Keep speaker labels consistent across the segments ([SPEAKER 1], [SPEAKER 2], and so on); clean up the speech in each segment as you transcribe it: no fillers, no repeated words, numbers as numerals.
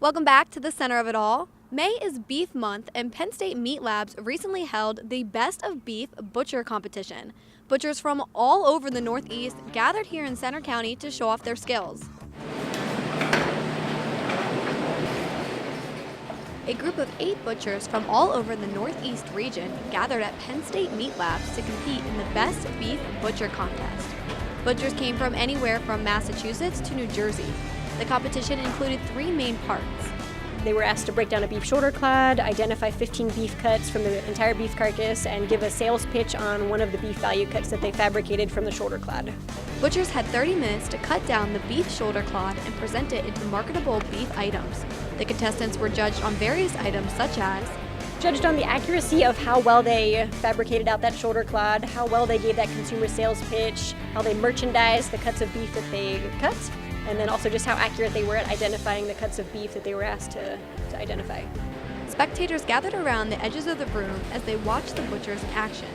[SPEAKER 1] Welcome back to the center of it all. May is Beef Month, and Penn State Meat Labs recently held the Best of Beef Butcher competition. Butchers from all over the Northeast gathered here in Center County to show off their skills. A group of 8 butchers from all over the Northeast region gathered at Penn State Meat Labs to compete in the Best Beef Butcher contest. Butchers came from anywhere from Massachusetts to New Jersey. The competition included 3 main parts.
[SPEAKER 2] They were asked to break down a beef shoulder clad, identify 15 beef cuts from the entire beef carcass, and give a sales pitch on one of the beef value cuts that they fabricated from the shoulder clad.
[SPEAKER 1] Butchers had 30 minutes to cut down the beef shoulder clad and present it into marketable beef items. The contestants were judged on various items such as
[SPEAKER 2] Judged on the accuracy of how well they fabricated out that shoulder clad, how well they gave that consumer sales pitch, how they merchandised the cuts of beef that they cut, and then also just how accurate they were at identifying the cuts of beef that they were asked to identify.
[SPEAKER 1] Spectators gathered around the edges of the room as they watched the butchers in action.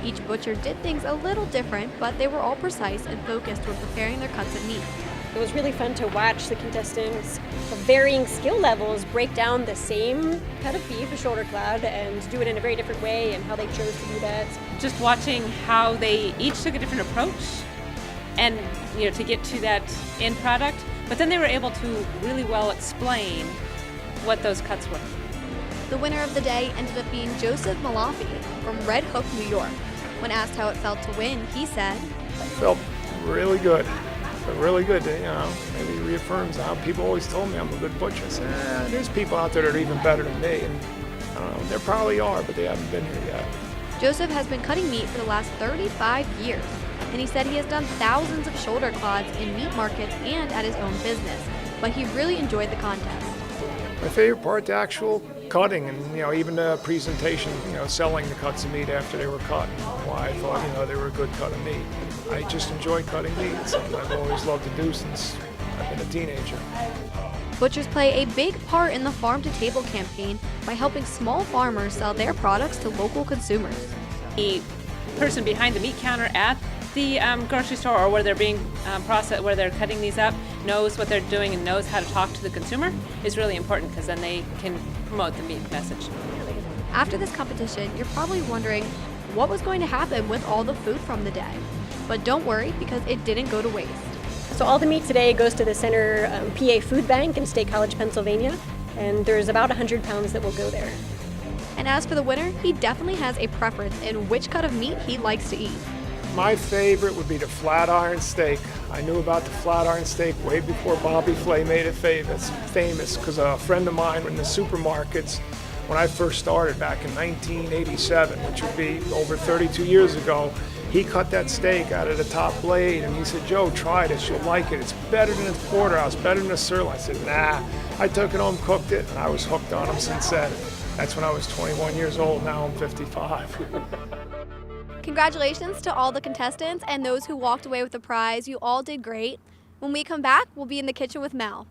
[SPEAKER 1] Each butcher did things a little different, but they were all precise and focused when preparing their cuts of meat.
[SPEAKER 2] It was really fun to watch the contestants of varying skill levels break down the same cut of beef, a shoulder clad, and do it in a very different way and how they chose to do that.
[SPEAKER 3] Just watching how they each took a different approach and to get to that end product, but then they were able to really well explain what those cuts were.
[SPEAKER 1] The winner of the day ended up being Joseph Malafi from Red Hook, New York. When asked how it felt to win, he said,
[SPEAKER 4] "It felt really good. Really good. Maybe reaffirms how people always told me I'm a good butcher. I said, there's people out there that are even better than me, and I don't know, there probably are, but they haven't been here yet."
[SPEAKER 1] Joseph has been cutting meat for the last 35 years, and he said he has done thousands of shoulder clads in meat markets and at his own business, but he really enjoyed the contest.
[SPEAKER 4] My favorite part, the actual cutting, and even the presentation, selling the cuts of meat after they were cut, and why I thought they were a good cut of meat. I just enjoy cutting meat. It's something I've always loved to do since I've been a teenager.
[SPEAKER 1] Butchers play a big part in the Farm to Table campaign by helping small farmers sell their products to local consumers.
[SPEAKER 3] The person behind the meat counter at the grocery store or where they're being processed, where they're cutting these up, knows what they're doing and knows how to talk to the consumer is really important, because then they can promote the meat message.
[SPEAKER 1] After this competition, you're probably wondering what was going to happen with all the food from the day. But don't worry, because it didn't go to waste.
[SPEAKER 2] So all the meat today goes to the Center PA Food Bank in State College, Pennsylvania, and there's about 100 pounds that will go there.
[SPEAKER 1] And as for the winner, he definitely has a preference in which cut of meat he likes to eat.
[SPEAKER 4] My favorite would be the flat iron steak. I knew about the flat iron steak way before Bobby Flay made it famous because a friend of mine in the supermarkets, when I first started back in 1987, which would be over 32 years ago, he cut that steak out of the top blade, and he said, "Joe, try this, you'll like it. It's better than the porterhouse, better than the sirloin." I said, "Nah." I took it home, cooked it, and I was hooked on him since then. That's when I was 21 years old, now I'm 55.
[SPEAKER 1] Congratulations to all the contestants and those who walked away with the prize. You all did great. When we come back, we'll be in the kitchen with Mel.